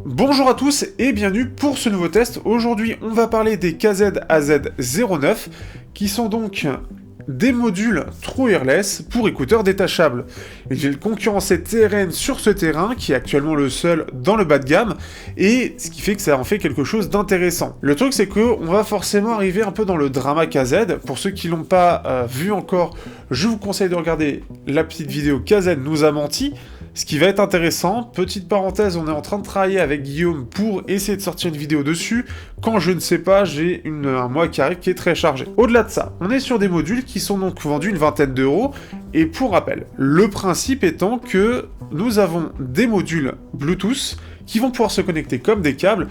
Bonjour à tous et bienvenue pour ce nouveau test. Aujourd'hui, on va parler des KZ-AZ09 qui sont donc des modules True Wireless pour écouteurs détachables. Ils viennent concurrencer TRN sur ce terrain qui est actuellement le seul dans le bas de gamme et ce qui fait que ça en fait quelque chose d'intéressant. Le truc c'est que on va forcément arriver un peu dans le drama KZ. Pour ceux qui l'ont pas vu encore, je vous conseille de regarder la petite vidéo KZ nous a menti. Ce qui va être intéressant, petite parenthèse, on est en train de travailler avec Guillaume pour essayer de sortir une vidéo dessus. Quand je ne sais pas, j'ai un mois qui arrive qui est très chargé. Au-delà de ça, on est sur des modules qui sont donc vendus une vingtaine d'euros. Et pour rappel, le principe étant que nous avons des modules Bluetooth qui vont pouvoir se connecter comme des câbles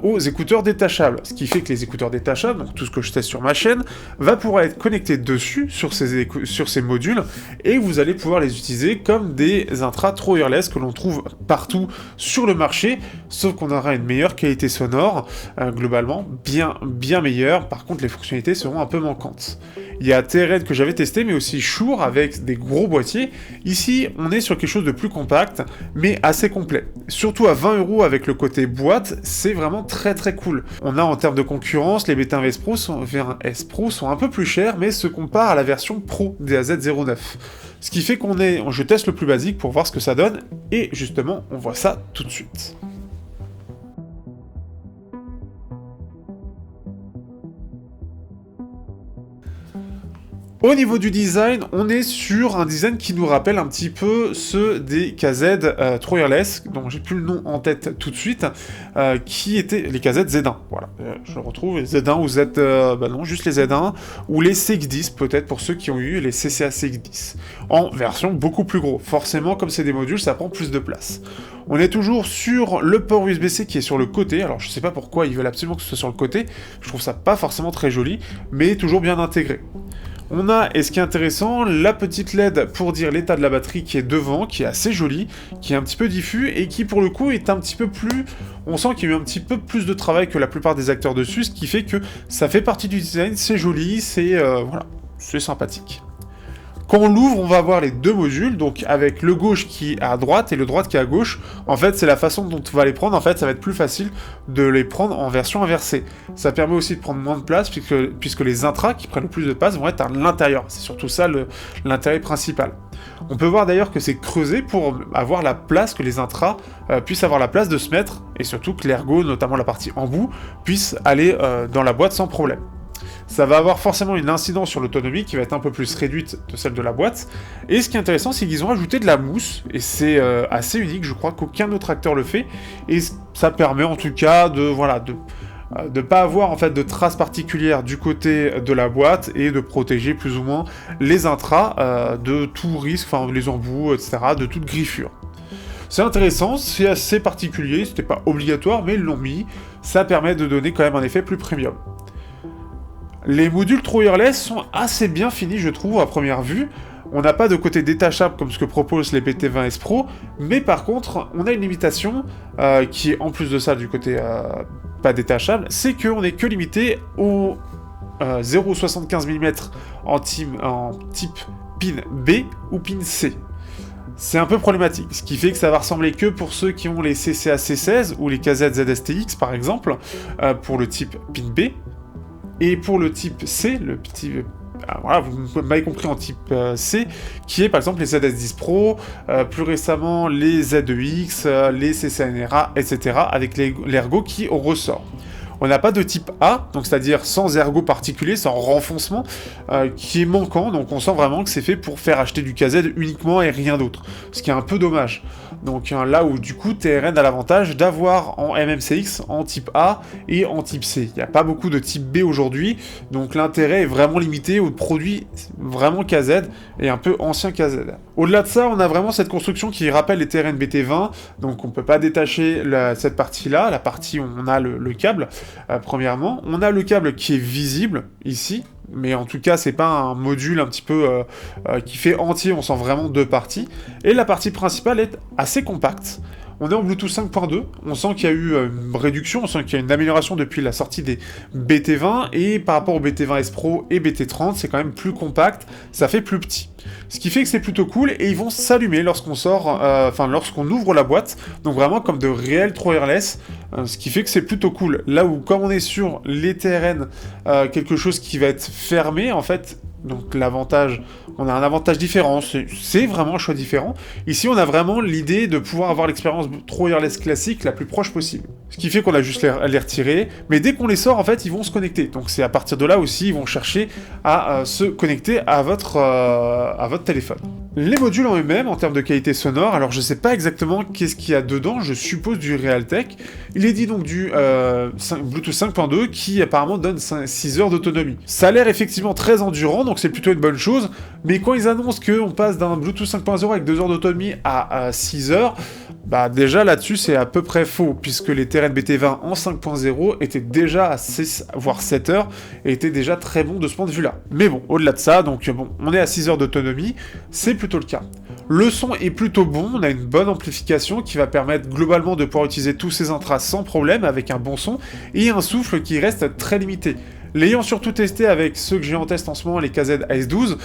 aux écouteurs détachables. Ce qui fait que les écouteurs détachables, donc tout ce que je teste sur ma chaîne, va pouvoir être connecté dessus, sur ces modules, et vous allez pouvoir les utiliser comme des intras True Wireless que l'on trouve partout sur le marché, sauf qu'on aura une meilleure qualité sonore, globalement, bien meilleure. Par contre, les fonctionnalités seront un peu manquantes. Il y a TRN que j'avais testé, mais aussi Shure avec des gros boîtiers. Ici, on est sur quelque chose de plus compact, mais assez complet. Surtout à 20 € avec le côté boîte, c'est vraiment très cool. On a en termes de concurrence, les B1 S Pro sont un peu plus chers, mais se comparent à la version Pro des AZ09. Ce qui fait je teste le plus basique pour voir ce que ça donne, et justement, on voit ça tout de suite. Au niveau du design, on est sur un design qui nous rappelle un petit peu ceux des KZ True Wireless, dont j'ai plus le nom en tête tout de suite, qui étaient les KZ Z1. Voilà, je le retrouve, les Z1 ou Z... non, juste les Z1, ou les CX10, peut-être pour ceux qui ont eu les CCA CX10, en version beaucoup plus gros. Forcément, comme c'est des modules, ça prend plus de place. On est toujours sur le port USB-C qui est sur le côté, alors je sais pas pourquoi ils veulent absolument que ce soit sur le côté, je trouve ça pas forcément très joli, mais toujours bien intégré. On a, et ce qui est intéressant, la petite LED pour dire l'état de la batterie qui est devant, qui est assez jolie, qui est un petit peu diffus, et qui pour le coup est un petit peu plus... On sent qu'il y a eu un petit peu plus de travail que la plupart des acteurs dessus, ce qui fait que ça fait partie du design, c'est joli, voilà, c'est sympathique. Quand on l'ouvre, on va avoir les deux modules, donc avec le gauche qui est à droite et le droite qui est à gauche. En fait, c'est la façon dont on va les prendre. En fait, ça va être plus facile de les prendre en version inversée. Ça permet aussi de prendre moins de place, puisque les intras qui prennent le plus de place vont être à l'intérieur. C'est surtout ça l'intérêt principal. On peut voir d'ailleurs que c'est creusé pour avoir la place, que les intras puissent avoir la place de se mettre, et surtout que l'ergo, notamment la partie embout, puisse aller dans la boîte sans problème. Ça va avoir forcément une incidence sur l'autonomie qui va être un peu plus réduite de celle de la boîte. Et ce qui est intéressant, c'est qu'ils ont ajouté de la mousse, et c'est assez unique, je crois qu'aucun autre acteur le fait, et ça permet en tout cas de pas avoir en fait de traces particulières du côté de la boîte et de protéger plus ou moins les intras de tout risque, enfin les embouts, etc., de toute griffure. C'est intéressant, c'est assez particulier, c'était pas obligatoire, mais ils l'ont mis, ça permet de donner quand même un effet plus premium. Les modules True Wireless sont assez bien finis, je trouve, à première vue. On n'a pas de côté détachable comme ce que proposent les BT20 S Pro, mais par contre, on a une limitation qui est en plus de ça du côté pas détachable, c'est qu'on n'est que limité au 0,75 mm en type pin B ou pin C. C'est un peu problématique, ce qui fait que ça va ressembler que pour ceux qui ont les CCA C16 ou les KZ ZSTX par exemple, pour le type pin B. Et pour le type C, le petit... voilà, vous m'avez compris en type C, qui est par exemple les ZS10 Pro, plus récemment les ZEX, les CCNRA, etc., avec l'ergo qui ressort. On n'a pas de type A, donc c'est-à-dire sans ergot particulier, sans renfoncement, qui est manquant, donc on sent vraiment que c'est fait pour faire acheter du KZ uniquement et rien d'autre, ce qui est un peu dommage. Donc là où du coup TRN a l'avantage d'avoir en MMCX en type A et en type C. Il n'y a pas beaucoup de type B aujourd'hui, donc l'intérêt est vraiment limité aux produits vraiment KZ et un peu ancien KZ. Au-delà de ça, on a vraiment cette construction qui rappelle les TRN BT20, donc on ne peut pas détacher cette partie-là, la partie où on a le câble. Premièrement, on a le câble qui est visible ici, mais en tout cas c'est pas un module un petit peu qui fait entier, on sent vraiment deux parties, et la partie principale est assez compacte. On est en Bluetooth 5.2, on sent qu'il y a eu une réduction, on sent qu'il y a une amélioration depuis la sortie des BT20, et par rapport au BT20S Pro et BT30, c'est quand même plus compact, ça fait plus petit. Ce qui fait que c'est plutôt cool, et ils vont s'allumer lorsqu'on sort, lorsqu'on ouvre la boîte, donc vraiment comme de réels 3 wireless, ce qui fait que c'est plutôt cool. Là où, comme on est sur les TRN, quelque chose qui va être fermé, en fait, donc l'avantage, on a un avantage différent, c'est vraiment un choix différent. Ici, on a vraiment l'idée de pouvoir avoir l'expérience 3 wireless classique la plus proche possible. Ce qui fait qu'on a juste les retirer, mais dès qu'on les sort, en fait, ils vont se connecter. Donc c'est à partir de là aussi, ils vont chercher à se connecter à votre téléphone. Les modules en eux-mêmes, en termes de qualité sonore, alors je sais pas exactement qu'est-ce qu'il y a dedans, je suppose du Realtek. Il est dit donc du Bluetooth 5.2 qui apparemment donne 6 heures d'autonomie. Ça a l'air effectivement très endurant, donc c'est plutôt une bonne chose, mais quand ils annoncent qu'on passe d'un Bluetooth 5.0 avec 2 heures d'autonomie à 6 heures, bah déjà là-dessus c'est à peu près faux, puisque les TRN BT20 en 5.0 étaient déjà à 6 voire 7 heures, et étaient déjà très bons de ce point de vue-là. Mais bon, au-delà de ça, donc bon, on est à 6 heures d'autonomie, c'est plutôt le cas. Le son est plutôt bon, on a une bonne amplification qui va permettre globalement de pouvoir utiliser tous ces intras sans problème, avec un bon son, et un souffle qui reste très limité. L'ayant surtout testé avec ceux que j'ai en test en ce moment, les KZ AS12,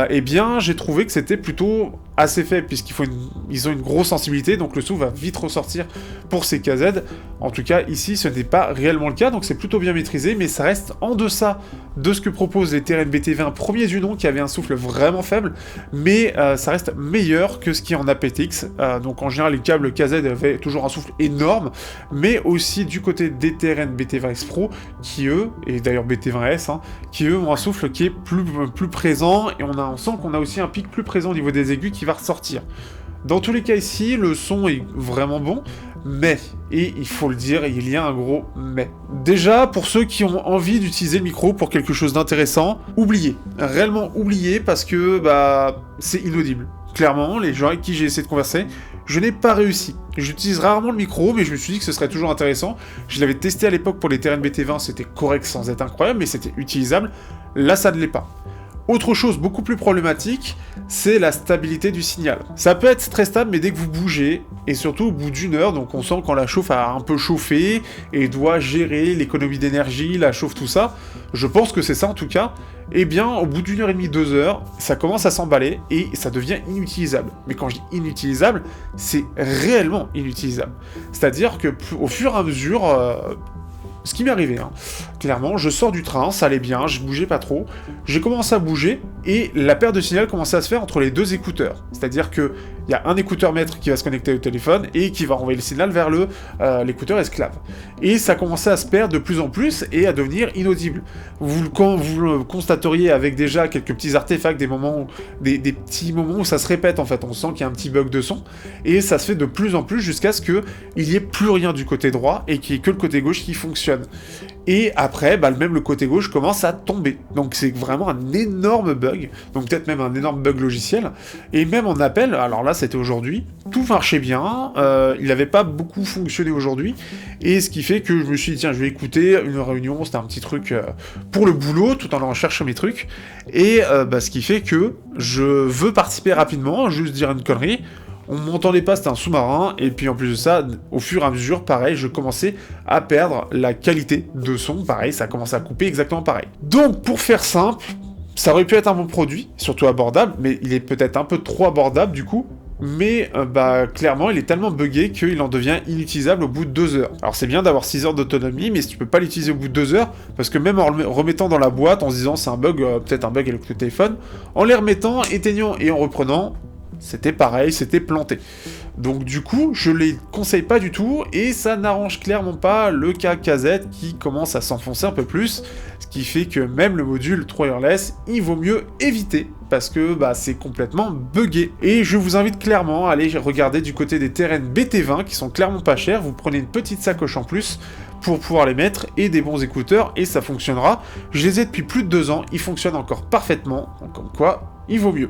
eh bien j'ai trouvé que c'était plutôt assez faible, puisqu'ils ont une grosse sensibilité, donc le son va vite ressortir pour ces KZ. En tout cas, ici, ce n'est pas réellement le cas, donc c'est plutôt bien maîtrisé, mais ça reste en deçà de ce que proposent les TRN BT20 premiers du nom, qui avaient un souffle vraiment faible, mais ça reste meilleur que ce qui est en aptX. Donc en général, les câbles KZ avaient toujours un souffle énorme, mais aussi du côté des TRN BT20X Pro, qui eux, et d'ailleurs BT20S, qui eux ont un souffle qui est plus présent, et on sent qu'on a aussi un pic plus présent au niveau des aigus qui va ressortir. Dans tous les cas ici, le son est vraiment bon, mais, et il faut le dire, il y a un gros mais. Déjà, pour ceux qui ont envie d'utiliser le micro pour quelque chose d'intéressant, oubliez, réellement oubliez, parce que c'est inaudible. Clairement, les gens avec qui j'ai essayé de converser, je n'ai pas réussi. J'utilise rarement le micro, mais je me suis dit que ce serait toujours intéressant. Je l'avais testé à l'époque pour les TRN BT20, c'était correct sans être incroyable, mais c'était utilisable. Là, ça ne l'est pas. Autre chose beaucoup plus problématique, c'est la stabilité du signal. Ça peut être très stable, mais dès que vous bougez, et surtout au bout d'une heure, donc on sent quand la chauffe a un peu chauffé, et doit gérer l'économie d'énergie, la chauffe, tout ça, je pense que c'est ça en tout cas, eh bien au bout d'une heure et demie, 2 heures, ça commence à s'emballer, et ça devient inutilisable. Mais quand je dis inutilisable, c'est réellement inutilisable. C'est-à-dire que au fur et à mesure... ce qui m'est arrivé, clairement, je sors du train, ça allait bien, je bougeais pas trop, j'ai commencé à bouger, et la perte de signal commençait à se faire entre les deux écouteurs. C'est-à-dire que il y a un écouteur maître qui va se connecter au téléphone, et qui va renvoyer le signal vers l'écouteur esclave. Et ça commençait à se perdre de plus en plus, et à devenir inaudible. Vous le constateriez avec déjà quelques petits artefacts, des petits moments où ça se répète, en fait, on sent qu'il y a un petit bug de son, et ça se fait de plus en plus jusqu'à ce qu'il n'y ait plus rien du côté droit, et qu'il n'y ait que le côté gauche qui fonctionne. Et après, même le côté gauche commence à tomber. Donc c'est vraiment un énorme bug, donc peut-être même un énorme bug logiciel. Et même en appel, alors là c'était aujourd'hui, tout marchait bien, il n'avait pas beaucoup fonctionné aujourd'hui, et ce qui fait que je me suis dit tiens je vais écouter une réunion, c'était un petit truc pour le boulot, tout en allant chercher mes trucs, et ce qui fait que je veux participer rapidement, juste dire une connerie. On m'entendait pas, c'était un sous-marin, et puis en plus de ça, au fur et à mesure, pareil, je commençais à perdre la qualité de son, pareil, ça commençait à couper exactement pareil. Donc, pour faire simple, ça aurait pu être un bon produit, surtout abordable, mais il est peut-être un peu trop abordable du coup, mais clairement, il est tellement buggé qu'il en devient inutilisable au bout de 2 heures. Alors c'est bien d'avoir 6 heures d'autonomie, mais si tu peux pas l'utiliser au bout de 2 heures, parce que même en le remettant dans la boîte, en se disant c'est un bug, peut-être un bug avec le téléphone, en les remettant, éteignant et en reprenant, c'était pareil, c'était planté. Donc du coup, je les conseille pas du tout, et ça n'arrange clairement pas le cas KZ qui commence à s'enfoncer un peu plus, ce qui fait que même le module 3 wireless, il vaut mieux éviter, parce que c'est complètement buggé. Et je vous invite clairement à aller regarder du côté des TRN BT20, qui sont clairement pas chers, vous prenez une petite sacoche en plus, pour pouvoir les mettre, et des bons écouteurs, et ça fonctionnera. Je les ai depuis plus de 2 ans, ils fonctionnent encore parfaitement, donc comme quoi, il vaut mieux.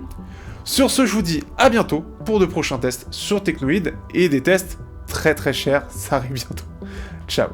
Sur ce, je vous dis à bientôt pour de prochains tests sur Technoid, et des tests très très chers, ça arrive bientôt. Ciao.